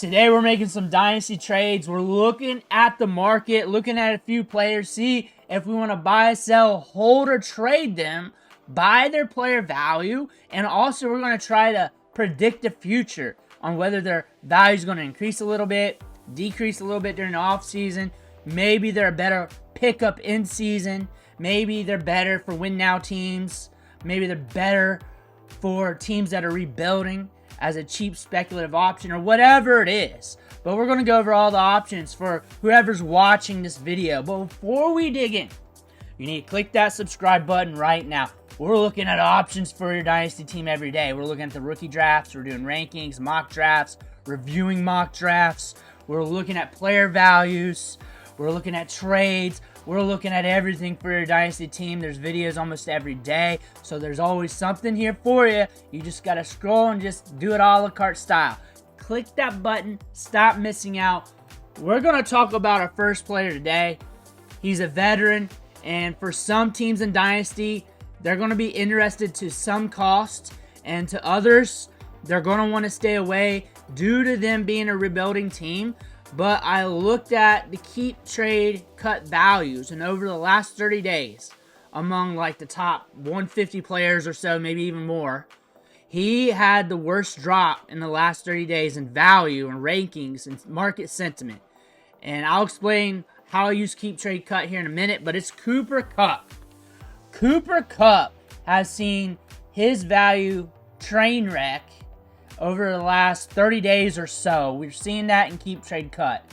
Today we're making some dynasty trades. We're looking at the market, looking at a few players, see if we want to buy, sell, hold, or trade them by their player value. And also we're going to try to predict the future on whether their value is going to increase a little bit, decrease a little bit during the offseason. Maybe they're a better pickup in season. Maybe they're better for win now teams. Maybe they're better for teams that are rebuilding as a cheap speculative option, or whatever it is. But we're going to go over all the options for whoever's watching this video. But before we dig in, you need to click that subscribe button right now. We're looking at options for your dynasty team every day. We're looking at the rookie drafts, we're doing rankings, mock drafts, reviewing mock drafts, we're looking at player values, we're looking at trades, we're looking at everything for your dynasty team. There's videos almost every day, so there's always something here for you. You just got to scroll and just do it a la carte style. Click that button, stop missing out. We're going to talk about our first player today. He's a veteran, and for some teams in dynasty, they're going to be interested to some cost, and to others, they're going to want to stay away due to them being a rebuilding team. But I looked at the keep, trade, cut values, and over the last 30 days, among like the top 150 players or so, maybe even more, he had the worst drop in the last 30 days in value and rankings and market sentiment. And I'll explain how I use keep, trade, cut here in a minute, but it's Cooper Kupp. Cooper Kupp has seen his value train wreck over the last 30 days or so. We're seeing that in keep, trade, cut.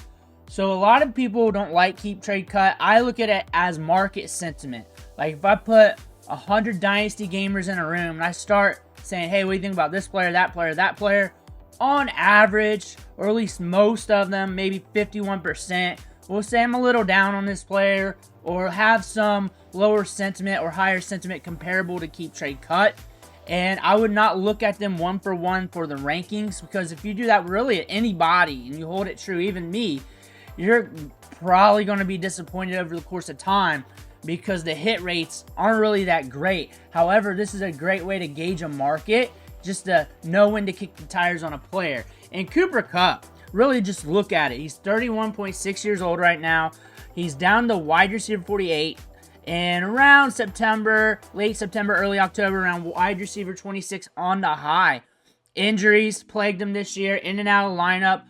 So a lot of people don't like keep, trade, cut. I look at it as market sentiment. Like if I put 100 dynasty gamers in a room and I start saying, hey, what do you think about this player, that player, that player? On average, or at least most of them, maybe 51%, will say I'm a little down on this player or have some lower sentiment or higher sentiment comparable to keep, trade, cut. And I would not look at them one for one for the rankings, because if you do that really at anybody and you hold it true, even me, you're probably going to be disappointed over the course of time because the hit rates aren't really that great. However, this is a great way to gauge a market, just to know when to kick the tires on a player. And Cooper Kupp, really just look at it. He's 31.6 years old right now. He's down to wide receiver 48. And around September, late September, early October, around wide receiver 26 on the high. Injuries plagued him this year, in and out of the lineup.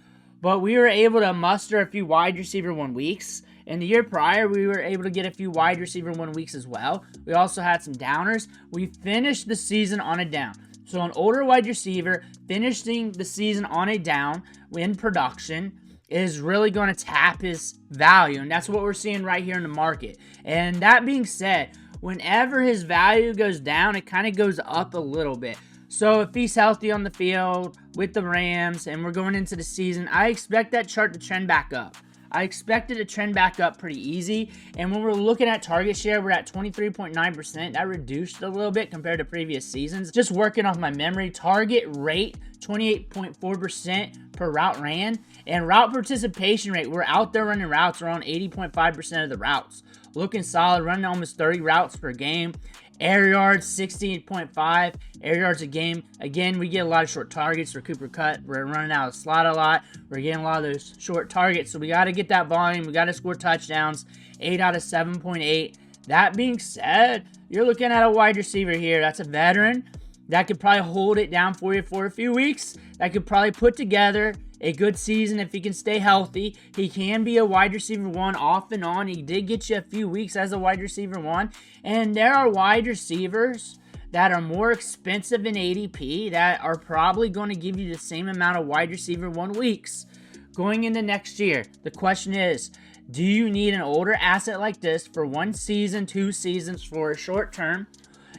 But we were able to muster a few wide receiver 1 weeks. And the year prior, we were able to get a few wide receiver 1 weeks as well. We also had some downers. We finished the season on a down. So an older wide receiver finishing the season on a down in production is really going to tap his value, and that's what we're seeing right here in the market. And that being said, whenever his value goes down, it kind of goes up a little bit. So if he's healthy on the field with the Rams and we're going into the season, I expect that chart to trend back up. I expect it to trend back up pretty easy. And when we're looking at target share, we're at 23.9%. That reduced a little bit compared to previous seasons. Just working off my memory, target rate, 28.4% per route ran. And route participation rate, we're out there running routes. We're on 80.5% of the routes. Looking solid, running almost 30 routes per game. Air yards, 16.5 air yards a game. Again, we get a lot of short targets for Cooper Kupp. We're running out of slot a lot. We're getting a lot of those short targets. So we got to get that volume. We got to score touchdowns. 8 out of 7.8. That being said, you're looking at a wide receiver here. That's a veteran. That could probably hold it down for you for a few weeks. That could probably put together a good season if he can stay healthy. He can be a wide receiver 1 off and on. He did get you a few weeks as a wide receiver 1. And there are wide receivers that are more expensive in ADP that are probably going to give you the same amount of wide receiver 1 weeks going into next year. The question is, do you need an older asset like this for 1 season, 2 seasons for a short term?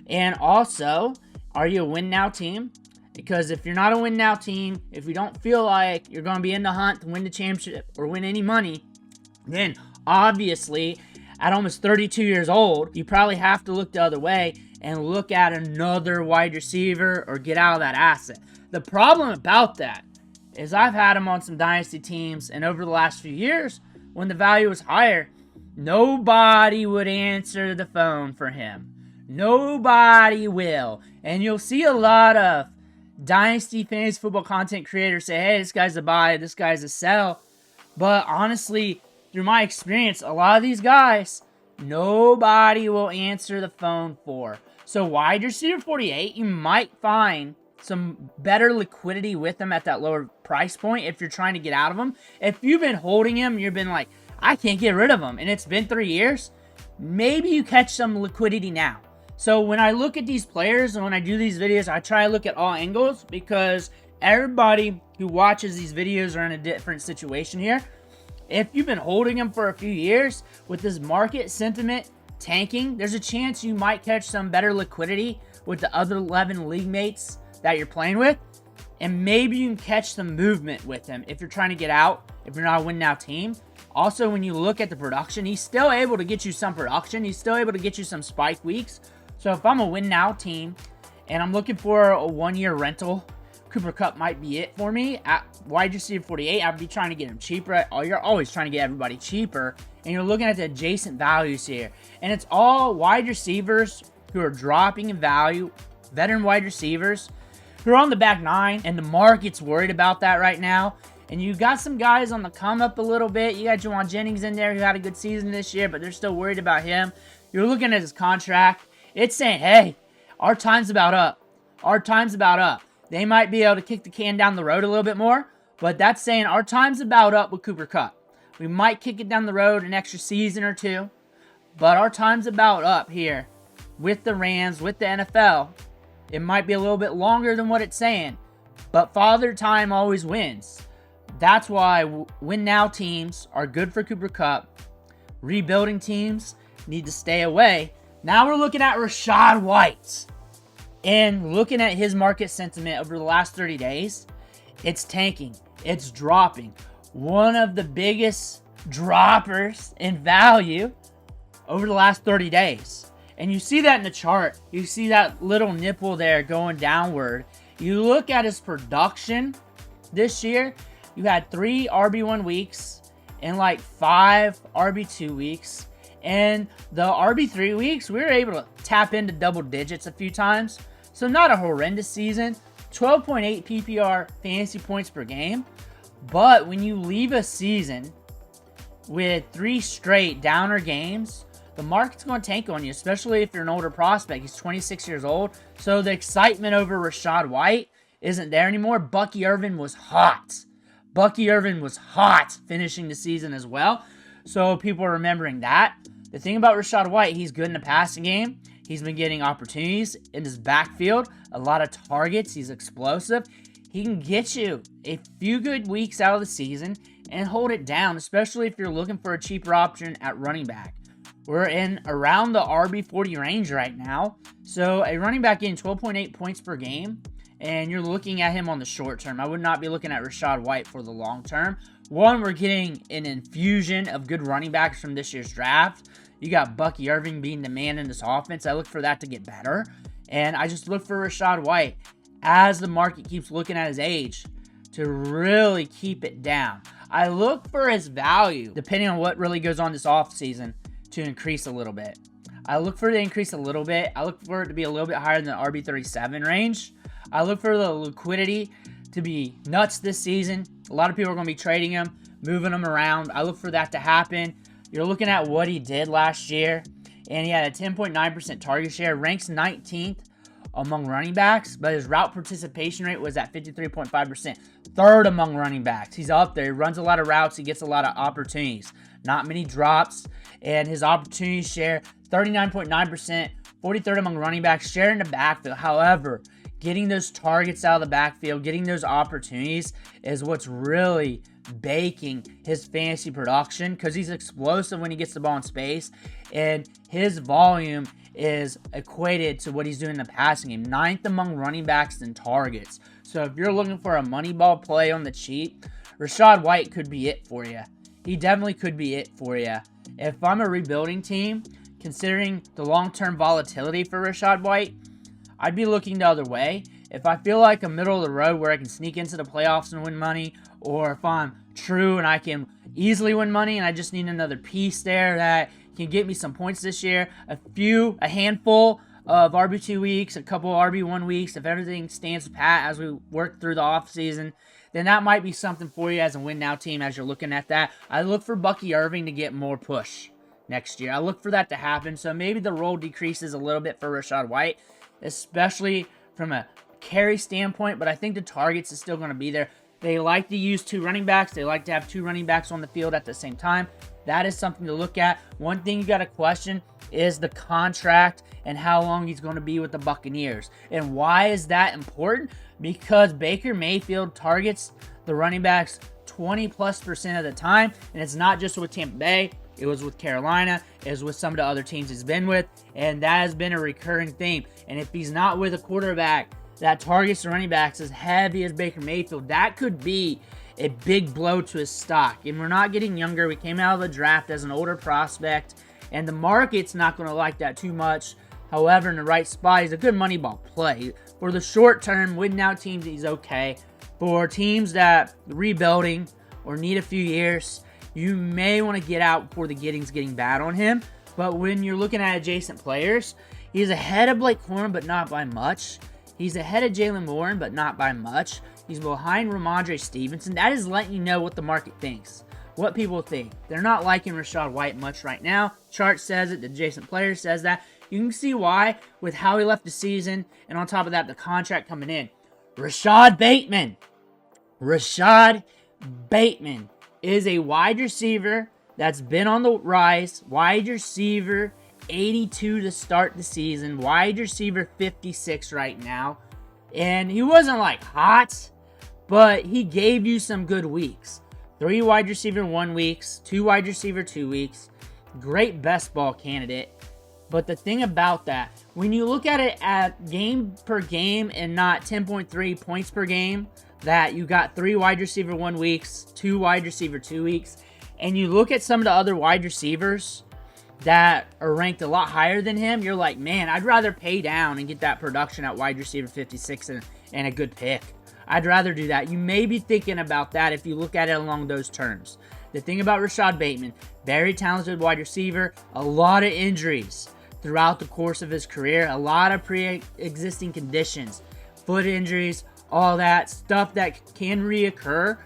And also, are you a win now team? Because if you're not a win now team, if you don't feel like you're going to be in the hunt to win the championship or win any money, then obviously at almost 32 years old, you probably have to look the other way and look at another wide receiver or get out of that asset. The problem about that is I've had him on some dynasty teams, and over the last few years, when the value was higher, nobody would answer the phone for him. Nobody will. And you'll see a lot of Dynasty Fantasy Football content creators say, hey, this guy's a buy, this guy's a sell. But honestly, through my experience, a lot of these guys, nobody will answer the phone for. So wide receiver 48, you might find some better liquidity with them at that lower price point if you're trying to get out of them. If you've been holding him, you've been like, I can't get rid of him, and it's been 3 years, maybe you catch some liquidity now. So when I look at these players and when I do these videos, I try to look at all angles because everybody who watches these videos are in a different situation here. If you've been holding them for a few years with this market sentiment tanking, there's a chance you might catch some better liquidity with the other 11 league mates that you're playing with. And maybe you can catch some movement with him if you're trying to get out, if you're not a win now team. Also, when you look at the production, he's still able to get you some production. He's still able to get you some spike weeks. So if I'm a win now team and I'm looking for a 1-year rental, Cooper Kupp might be it for me. At wide receiver 48, I'd be trying to get him cheaper. You're always trying to get everybody cheaper. And you're looking at the adjacent values here. And it's all wide receivers who are dropping in value, veteran wide receivers who are on the back nine. And the market's worried about that right now. And you got some guys on the come up a little bit. You got Jawan Jennings in there who had a good season this year, but they're still worried about him. You're looking at his contract. It's saying, hey, our time's about up. Our time's about up. They might be able to kick the can down the road a little bit more, but that's saying our time's about up with Cooper Kupp. We might kick it down the road an extra season or two, but our time's about up here with the Rams, with the NFL. It might be a little bit longer than what it's saying, but Father Time always wins. That's why win now teams are good for Cooper Kupp. Rebuilding teams need to stay away. Now we're looking at Rachaad White. And looking at his market sentiment over the last 30 days, it's tanking. It's dropping. One of the biggest droppers in value over the last 30 days. And you see that in the chart. You see that little nipple there going downward. You look at his production this year. You had 3 RB1 weeks and like 5 RB2 weeks. And the RB3 weeks, we were able to tap into double digits a few times. So not a horrendous season. 12.8 PPR fantasy points per game. But when you leave a season with 3 straight downer games, the market's going to tank on you, especially if you're an older prospect. He's 26 years old. So the excitement over Rachaad White isn't there anymore. Bucky Irvin was hot. Bucky Irvin was hot finishing the season as well. So people are remembering that. The thing about Rachaad White, he's good in the passing game. He's been getting opportunities in his backfield. A lot of targets. He's explosive. He can get you a few good weeks out of the season and hold it down, especially if you're looking for a cheaper option at running back. We're in around the RB40 range right now. So a running back getting 12.8 points per game, and you're looking at him on the short term. I would not be looking at Rachaad White for the long term. One, we're getting an infusion of good running backs from this year's draft. You got Bucky Irving being the man in this offense. I look for that to get better. And I just look for Rachaad White as the market keeps looking at his age to really keep it down. I look for his value, depending on what really goes on this offseason, to increase a little bit. I look for it to increase a little bit. I look for it to be a little bit higher than the RB37 range. I look for the liquidity to be nuts this season. A lot of people are going to be trading him, moving him around. I look for that to happen. You're looking at what he did last year, and he had a 10.9% target share, ranks 19th among running backs, but his route participation rate was at 53.5%. Third among running backs. He's up there. He runs a lot of routes. He gets a lot of opportunities. Not many drops, and his opportunity share, 39.9%, 43rd among running backs, share in the backfield. However, getting those targets out of the backfield, getting those opportunities is what's really baking his fantasy production, because he's explosive when he gets the ball in space, and his volume is equated to what he's doing in the passing game. 9th among running backs in targets. So if you're looking for a money ball play on the cheap, Rachaad White could be it for you. He definitely could be it for you. If I'm a rebuilding team, considering the long-term volatility for Rachaad White, I'd be looking the other way. If I feel like a middle of the road where I can sneak into the playoffs and win money, or if I'm true and I can easily win money and I just need another piece there that can get me some points this year, a handful of RB2 weeks, a couple RB1 weeks, if everything stands pat as we work through the offseason, then that might be something for you as a win now team as you're looking at that. I look for Bucky Irving to get more push next year. I look for that to happen. So maybe the role decreases a little bit for Rachaad White, especially from a carry standpoint, but I think the targets is still going to be there. They like to use 2 running backs. They like to have 2 running backs on the field at the same time. That is something to look at. One thing you got to question is the contract and how long he's going to be with the Buccaneers. And why is that important? Because Baker Mayfield targets the running backs 20+% of the time, and it's not just with Tampa Bay. It was with Carolina. It was with some of the other teams he's been with, and that has been a recurring theme. And if he's not with a quarterback that targets the running backs as heavy as Baker Mayfield, that could be a big blow to his stock. And we're not getting younger. We came out of the draft as an older prospect, and the market's not going to like that too much. However, in the right spot, he's a good money ball play. For the short term, win out teams, he's okay. For teams that rebuilding or need a few years, you may want to get out before the getting's getting bad on him. But when you're looking at adjacent players, he's ahead of Blake Corum, but not by much. He's ahead of Jalen Warren, but not by much. He's behind Ramondre Stevenson. That is letting you know what the market thinks, what people think. They're not liking Rachaad White much right now. Chart says it. The adjacent player says that. You can see why with how he left the season, and on top of that, the contract coming in. Rashad Bateman is a wide receiver that's been on the rise. Wide receiver 82 to start the season. Wide receiver 56 right now. And he wasn't like hot, but he gave you some good weeks. 3 wide receiver 1 weeks, 2 wide receiver 2 weeks. Great best ball candidate. But the thing about that, when you look at it at game per game and not 10.3 points per game, that you got 3 wide receiver 1 weeks, 2 wide receiver 2 weeks, and you look at some of the other wide receivers that are ranked a lot higher than him, you're like, man, I'd rather pay down and get that production at wide receiver 56 and a good pick. I'd rather do that. You may be thinking about that if you look at it along those terms. The thing about Rashad Bateman, very talented wide receiver, a lot of injuries throughout the course of his career, a lot of pre-existing conditions, foot injuries, all that stuff that can reoccur,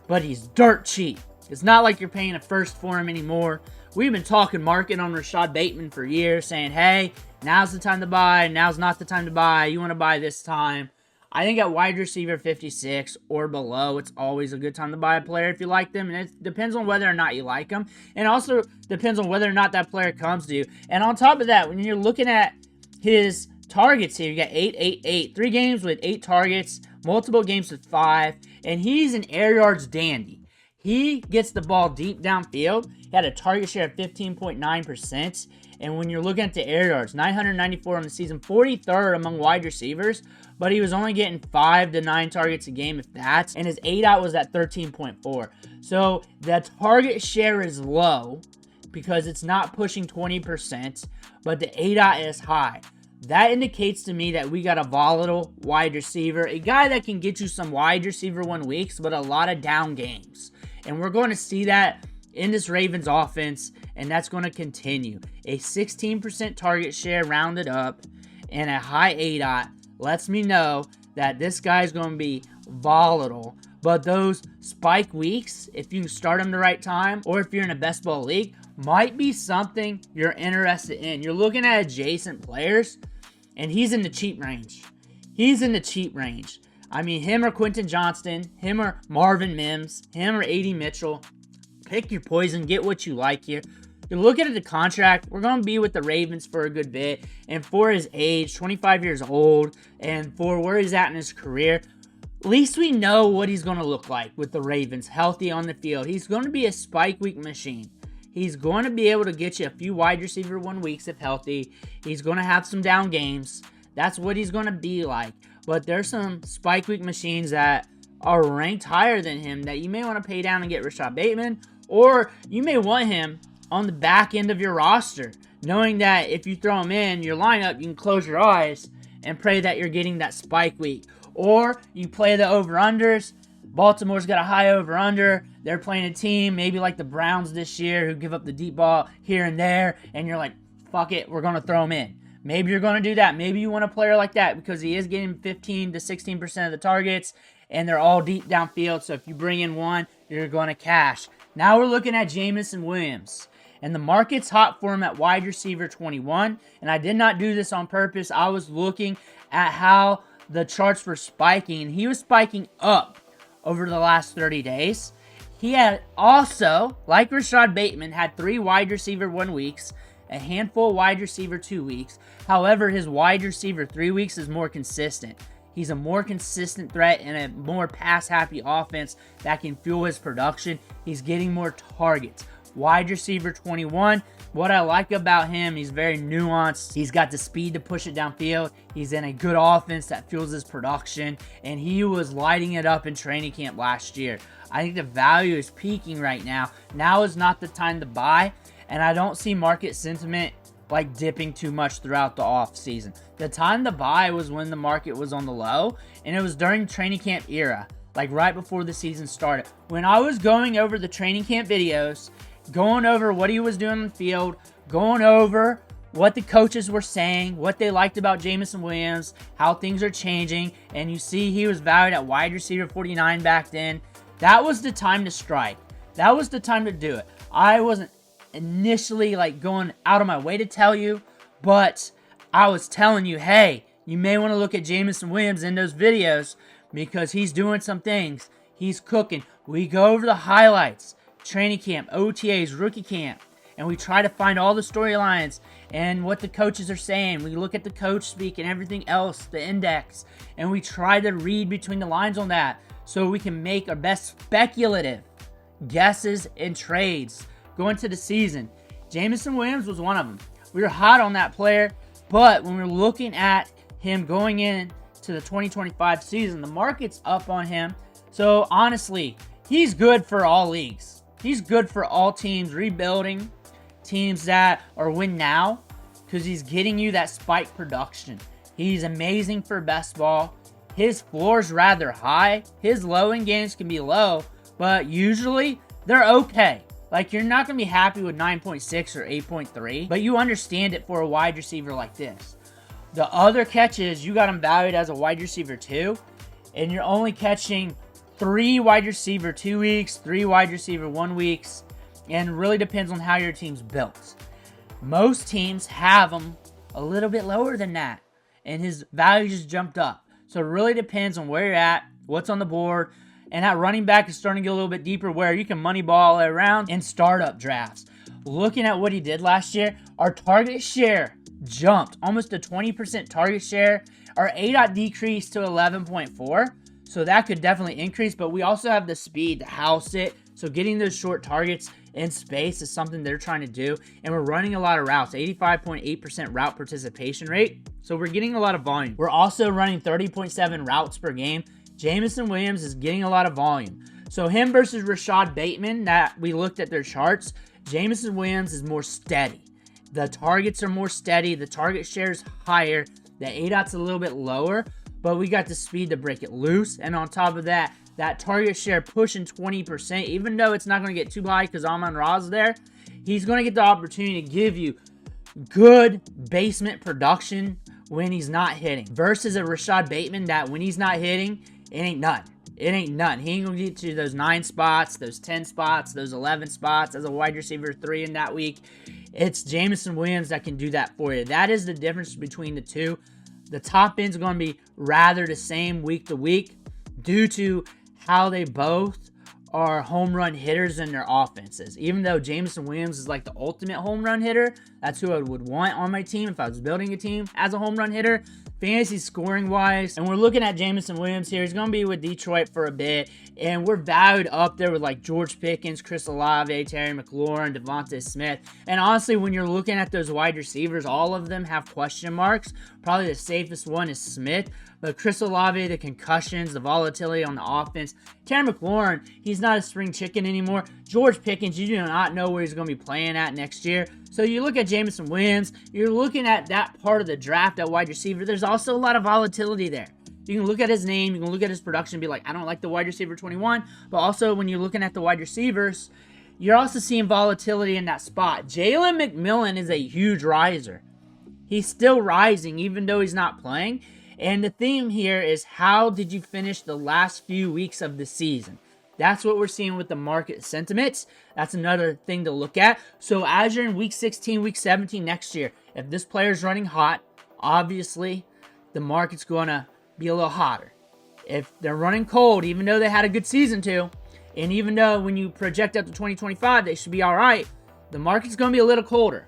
but he's dirt cheap. It's not like you're paying a first for him anymore. We've been talking market on Rashad Bateman for years, saying, hey, now's the time to buy, now's not the time to buy, you want to buy this time. I think at wide receiver 56 or below, it's always a good time to buy a player if you like them, and it depends on whether or not you like them, and also depends on whether or not that player comes to you. And on top of that, when you're looking at his targets here, you got 8, 8, 8, 3 games with 8 targets, multiple games with 5, and he's an air yards dandy. He gets the ball deep downfield. He had a target share of 15.9%. And when you're looking at the air yards, 994 on the season, 43rd among wide receivers, but he was only getting 5 to 9 targets a game, if that. And his 8 out was at 13.4. So the target share is low because it's not pushing 20%, but the 8 out is high. That indicates to me that we got a volatile wide receiver, a guy that can get you some wide receiver 1 weeks, but a lot of down games. And we're going to see that in this Ravens offense, and that's going to continue. A 16% target share rounded up and a high ADOT lets me know that this guy's going to be volatile. But those spike weeks, if you start him the right time, or if you're in a best ball league, might be something you're interested in. You're looking at adjacent players, and he's in the cheap range. I mean, him or Quentin Johnston, him or Marvin Mims, him or A.D. Mitchell. Pick your poison, get what you like here. You're looking at the contract. We're going to be with the Ravens for a good bit. And for his age, 25 years old, and for where he's at in his career, at least we know what he's going to look like with the Ravens, healthy on the field. He's going to be a spike week machine. He's going to be able to get you a few wide receiver 1 weeks if healthy. He's going to have some down games. That's what he's going to be like. But there's some spike week machines that are ranked higher than him that you may want to pay down and get Rashad Bateman, or you may want him on the back end of your roster, knowing that if you throw him in your lineup, you can close your eyes and pray that you're getting that spike week. Or you play the over-unders. Baltimore's got a high over-under. They're playing a team maybe like the Browns this year who give up the deep ball here and there, and you're like, fuck it, we're going to throw him in. maybe you're going to do that. Maybe you want a player like that because he is getting 15 to 16% of the targets, and they're all deep downfield. So if you bring in one, you're going to cash. Now we're looking at Jameson Williams. And the market's hot for him at wide receiver 21. And I did not do this on purpose. I was looking at how the charts were spiking. And he was spiking up over the last 30 days. He had also, like Rashad Bateman, had 3 wide receiver 1 weeks, a handful of wide receiver 2 weeks. However, his wide receiver 3 weeks is more consistent. He's a more consistent threat and a more pass-happy offense that can fuel his production. He's getting more targets. Wide receiver 21, what I like about him, he's very nuanced. He's got the speed to push it downfield. He's in a good offense that fuels his production, and he was lighting it up in training camp last year. I think the value is peaking right now. Now is not the time to buy, and I don't see market sentiment like dipping too much throughout the off season. The time to buy was when the market was on the low, and it was during training camp era, like right before the season started. When I was going over the training camp videos, going over what he was doing on the field, going over what the coaches were saying, what they liked about Jameson Williams, how things are changing, and you see he was valued at wide receiver 49 back then. That was the time to strike. That was the time to do it. I wasn't initially like going out of my way to tell you, but I was telling you, hey, you may want to look at Jameson Williams in those videos because he's doing some things. He's cooking. We go over the highlights. Training camp, OTAs, rookie camp, and we try to find all the storylines and what the coaches are saying. We look at the coach speak and everything else, the index, and we try to read between the lines on that so we can make our best speculative guesses and trades going into the season. Jameson Williams was one of them. We were hot on that player, but when we're looking at him going in to the 2025 season, the market's up on him. So honestly, he's good for all leagues. He's good for all teams rebuilding, teams that are win now, because he's getting you that spike production. He's amazing for best ball. His floor's rather high. His low-end games can be low, but usually they're okay. Like, you're not going to be happy with 9.6 or 8.3, but you understand it for a wide receiver like this. The other catch is you got him valued as a wide receiver 2, and you're only catching 3 wide receiver 2 weeks, 3 wide receiver 1 weeks, and really depends on how your team's built. Most teams have him a little bit lower than that, and his value just jumped up. So it really depends on where you're at, what's on the board, and that running back is starting to get a little bit deeper where you can money ball around in startup drafts. Looking at what he did last year, our target share jumped almost to 20% target share. Our ADOT decreased to 11.4. So that could definitely increase, but we also have the speed to house it. So getting those short targets in space is something they're trying to do. And we're running a lot of routes, 85.8% route participation rate. So we're getting a lot of volume. We're also running 30.7 routes per game. Jameson Williams is getting a lot of volume. So him versus Rashad Bateman, that we looked at their charts, Jameson Williams is more steady. The targets are more steady. The target share is higher. The ADOT's a little bit lower. But we got the speed to break it loose. And on top of that, that target share pushing 20%, even though it's not going to get too high because Amon-Ra's there, he's going to get the opportunity to give you good basement production when he's not hitting. Versus a Rashad Bateman that when he's not hitting, it ain't nothing. It ain't nothing. He ain't going to get you those 9 spots, those 10 spots, those 11 spots as a wide receiver 3 in that week. It's Jameson Williams that can do that for you. That is the difference between the two. The top end's going to be rather the same week to week due to how they both are home run hitters in their offenses. Even though Jameson Williams is like the ultimate home run hitter, that's who I would want on my team if I was building a team as a home run hitter. Fantasy scoring wise, and we're looking at Jameson Williams here. He's going to be with Detroit for a bit, and we're valued up there with like George Pickens, Chris Olave, Terry McLaurin, Devontae Smith. And honestly, when you're looking at those wide receivers, all of them have question marks. Probably the safest one is Smith, but Chris Olave, the concussions, the volatility on the offense. Terry McLaurin, he's not a spring chicken anymore. George Pickens, you do not know where he's going to be playing at next year. So you look at Jameson Williams, you're looking at that part of the draft at wide receiver. There's also a lot of volatility there. You can look at his name, you can look at his production and be like, I don't like the wide receiver 21. But also when you're looking at the wide receivers, you're also seeing volatility in that spot. Jalen McMillan is a huge riser. He's still rising even though he's not playing. And the theme here is, how did you finish the last few weeks of the season? That's what we're seeing with the market sentiments. That's another thing to look at. So as you're in week 16, week 17 next year, if this player's running hot, obviously the market's going to be a little hotter. If they're running cold, even though they had a good season too, and even though when you project up to 2025, they should be all right, the market's going to be a little colder.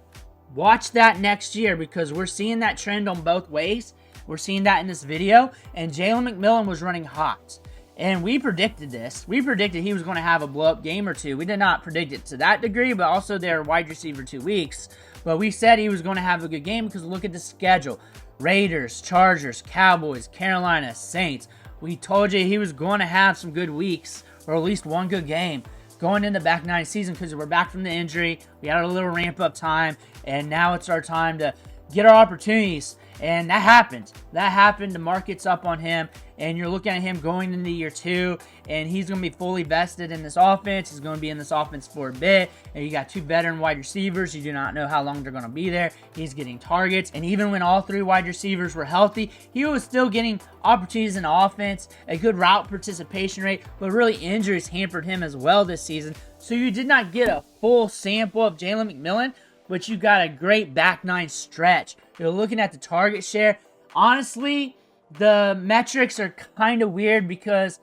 Watch that next year, because we're seeing that trend on both ways. We're seeing that in this video, and Jalen McMillan was running hot. And we predicted this. We predicted he was going to have a blow-up game or two. We did not predict it to that degree, but also their wide receiver 2 weeks. But we said he was going to have a good game, because look at the schedule. Raiders, Chargers, Cowboys, Carolina, Saints. We told you he was going to have some good weeks, or at least one good game going into the back 9 season, because we're back from the injury. We had a little ramp-up time, and now it's our time to get our opportunities. And that happened. That happened. The market's up on him, and you're looking at him going into year 2, and he's going to be fully vested in this offense. He's going to be in this offense for a bit, and you got 2 veteran wide receivers. You do not know how long they're going to be there. He's getting targets, and even when all 3 wide receivers were healthy, he was still getting opportunities in the offense, a good route participation rate, but really injuries hampered him as well this season. So you did not get a full sample of Jalen McMillan, but you got a great back 9 stretch. You're looking at the target share. Honestly, the metrics are kind of weird, because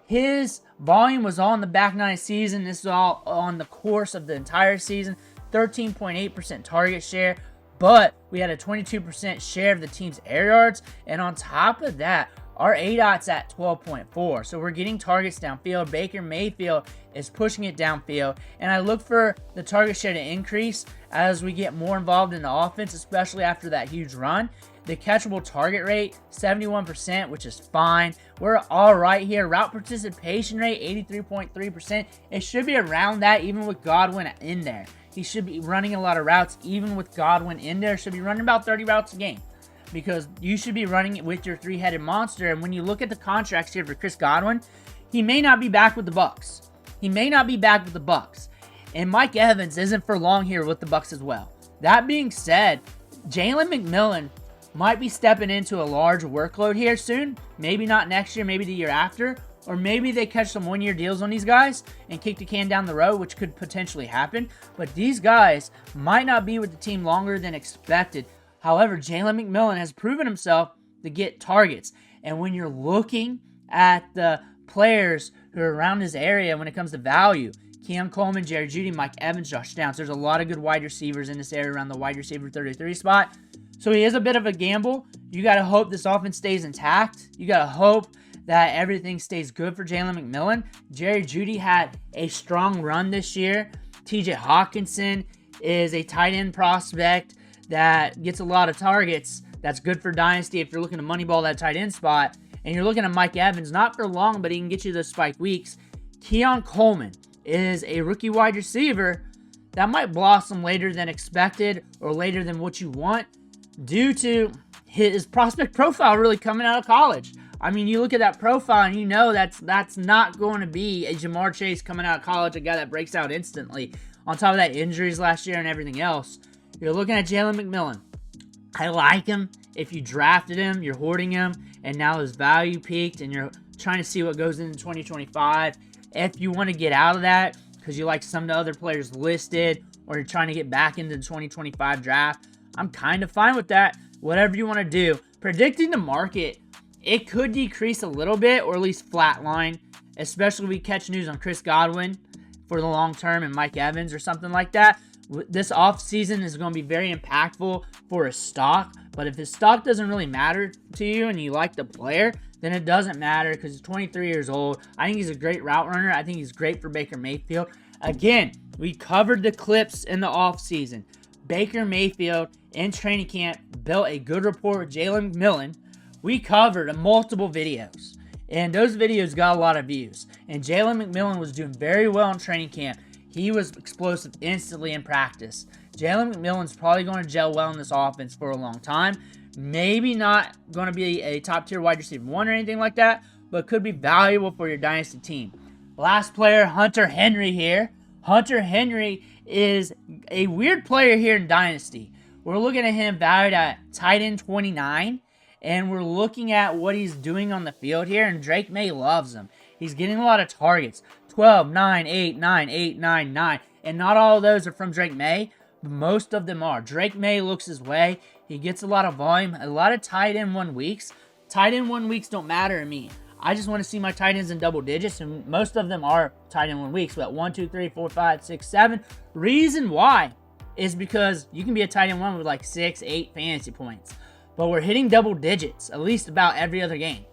his volume was all in the back 9 season. This is all on the course of the entire season. 13.8% target share, but we had a 22% share of the team's air yards. And on top of that, our ADOT's at 12.4. So we're getting targets downfield. Baker Mayfield is pushing it downfield. And I look for the target share to increase as we get more involved in the offense, especially after that huge run. The catchable target rate, 71%, which is fine. We're all right here. Route participation rate, 83.3%. It should be around that even with Godwin in there. He should be running a lot of routes even with Godwin in there. Should be running about 30 routes a game, because you should be running it with your 3-headed monster. And when you look at the contracts here for Chris Godwin, he may not be back with the Bucs. He may not be back with the Bucs. And Mike Evans isn't for long here with the Bucs as well. That being said, Jalen McMillan might be stepping into a large workload here soon. Maybe not next year, maybe the year after. Or maybe they catch some 1-year deals on these guys and kick the can down the road, which could potentially happen. But these guys might not be with the team longer than expected. However, Jalen McMillan has proven himself to get targets. And when you're looking at the players who are around his area when it comes to value, Keon Coleman, Jerry Jeudy, Mike Evans, Josh Downs, there's a lot of good wide receivers in this area around the wide receiver 33 spot. So he is a bit of a gamble. You got to hope this offense stays intact. You got to hope that everything stays good for Jalen McMillan. Jerry Jeudy had a strong run this year. TJ Hawkinson is a tight end prospect that gets a lot of targets. That's good for Dynasty if you're looking to moneyball that tight end spot. And you're looking at Mike Evans, not for long, but he can get you those spike weeks. Keon Coleman is a rookie wide receiver that might blossom later than expected, or later than what you want, due to his prospect profile really coming out of college. I mean, you look at that profile and you know that's not going to be a Jamar Chase coming out of college, a guy that breaks out instantly. On top of that, injuries last year and everything else. You're looking at Jalen McMillan. I like him. If you drafted him, you're hoarding him, and now his value peaked, and you're trying to see what goes into 2025. If you want to get out of that because you like some of the other players listed, or you're trying to get back into the 2025 draft, I'm kind of fine with that. Whatever you want to do. Predicting the market, it could decrease a little bit, or at least flatline, especially if we catch news on Chris Godwin for the long term and Mike Evans or something like that. This offseason is going to be very impactful for his stock, but if his stock doesn't really matter to you and you like the player, then it doesn't matter, because he's 23 years old. I think he's a great route runner. I think he's great for Baker Mayfield. Again, we covered the clips in the offseason. Baker Mayfield in training camp built a good rapport with Jalen McMillan. We covered multiple videos, and those videos got a lot of views. And Jalen McMillan was doing very well in training camp. He was explosive instantly in practice. Jalen McMillan's probably going to gel well in this offense for a long time. Maybe not going to be a top-tier wide receiver 1 or anything like that, but could be valuable for your dynasty team. Last player, Hunter Henry here. Hunter Henry is a weird player here in Dynasty. We're looking at him valued at tight end 29. And we're looking at what he's doing on the field here. And Drake May loves him. He's getting a lot of targets. 12, 9, 8, 9, 8, 9, 9. And not all of those are from Drake May. But most of them are. Drake May looks his way. He gets a lot of volume. A lot of tight end 1 weeks. Tight end 1 weeks don't matter to me. I just want to see my tight ends in double digits, and most of them are tight end 1 weeks. But 1, 2, 3, 4, 5, 6, 7. Reason why is because you can be a tight end 1 with like 6, 8 fantasy points. But we're hitting double digits at least about every other game.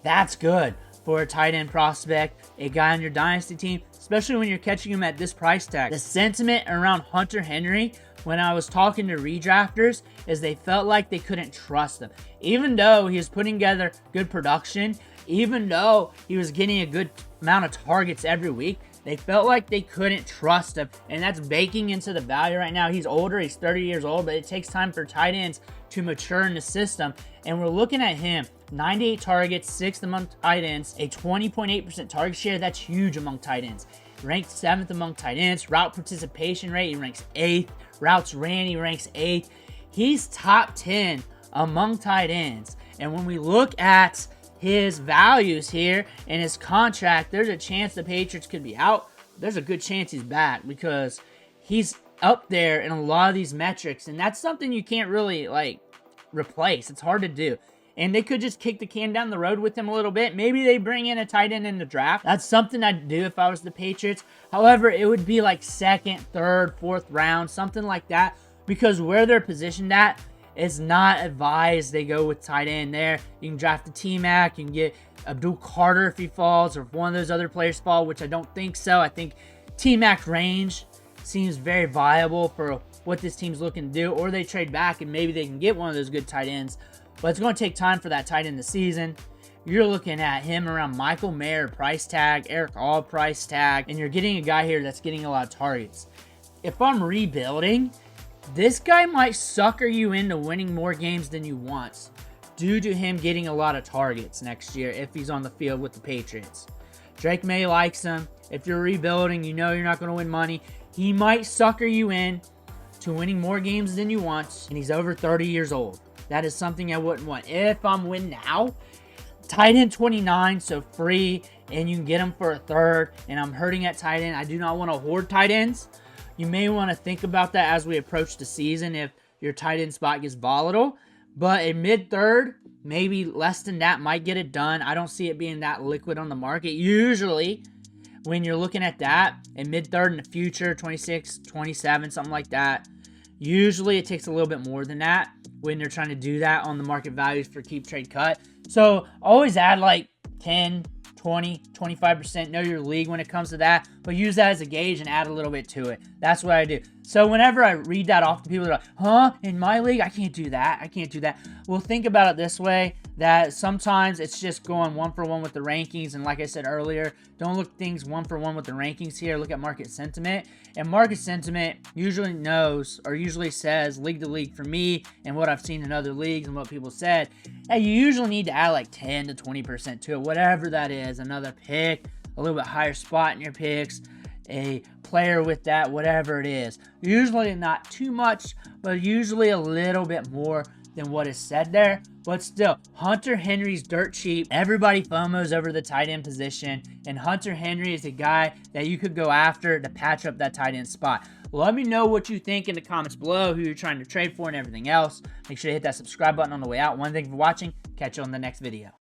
That's good for a tight end prospect, a guy on your dynasty team, especially when you're catching him at this price tag. The sentiment around Hunter Henry when I was talking to redrafters is they felt like they couldn't trust him. Even though he was putting together good production, even though he was getting a good amount of targets every week, they felt like they couldn't trust him, and that's baking into the value right now. He's older, he's 30 years old, but it takes time for tight ends to mature in the system, and we're looking at him. 98 targets, 6th among tight ends, a 20.8% target share. That's huge among tight ends. Ranked 7th among tight ends. Route participation rate, he ranks 8th. Routes ran, he ranks 8th. He's top 10 among tight ends, and when we look at his values here and his contract, there's a chance the Patriots could be out. There's a good chance he's back because he's up there in a lot of these metrics, and that's something you can't really like replace. It's hard to do. And they could just kick the can down the road with him a little bit. Maybe they bring in a tight end in the draft. That's something I'd do if I was the Patriots. However, it would be like 2nd, 3rd, 4th round, something like that, because where they're positioned at, it's not advised they go with tight end there. You can draft the T-Mac. You can get Abdul Carter if he falls, or if one of those other players fall, which I don't think so. I think T-Mac range seems very viable for what this team's looking to do. Or they trade back and maybe they can get one of those good tight ends. But it's going to take time for that tight end this season. You're looking at him around Michael Mayer price tag, Eric All price tag, and you're getting a guy here that's getting a lot of targets. If I'm rebuilding, this guy might sucker you into winning more games than you want due to him getting a lot of targets next year if he's on the field with the Patriots. Drake May likes him. If you're rebuilding, you know you're not going to win money. He might sucker you in to winning more games than you want, and he's over 30 years old. That is something I wouldn't want. If I'm win now, tight end 29, so free, and you can get him for a 3rd, and I'm hurting at tight end. I do not want to hoard tight ends. You may want to think about that as we approach the season if your tight end spot gets volatile. But a mid-3rd, maybe less than that, might get it done. I don't see it being that liquid on the market. Usually, when you're looking at that, a mid-3rd in the future, 26, 27, something like that, usually it takes a little bit more than that when they're trying to do that on the market values for keep, trade, cut. So always add like 10, 20, 25%. Know your league when it comes to that, but use that as a gauge and add a little bit to it. That's what I do. So whenever I read that off to people, they're like, huh? In my league, I can't do that. I can't do that. Well, think about it this way, that sometimes it's just going 1-for-1 with the rankings. And like I said earlier, don't look things 1-for-1 with the rankings here. Look at market sentiment. And market sentiment usually knows or usually says league to league for me and what I've seen in other leagues and what people said. Hey, you usually need to add like 10 to 20% to it, whatever that is. Another pick, a little bit higher spot in your picks, a player with that, whatever it is. Usually not too much, but usually a little bit more than what is said there. But still, Hunter Henry's dirt cheap. Everybody FOMOs over the tight end position, and Hunter Henry is a guy that you could go after to patch up that tight end spot. Let me know what you think in the comments below, who you're trying to trade for and everything else. Make sure to hit that subscribe button on the way out. Thank you for watching. Catch you on the next video.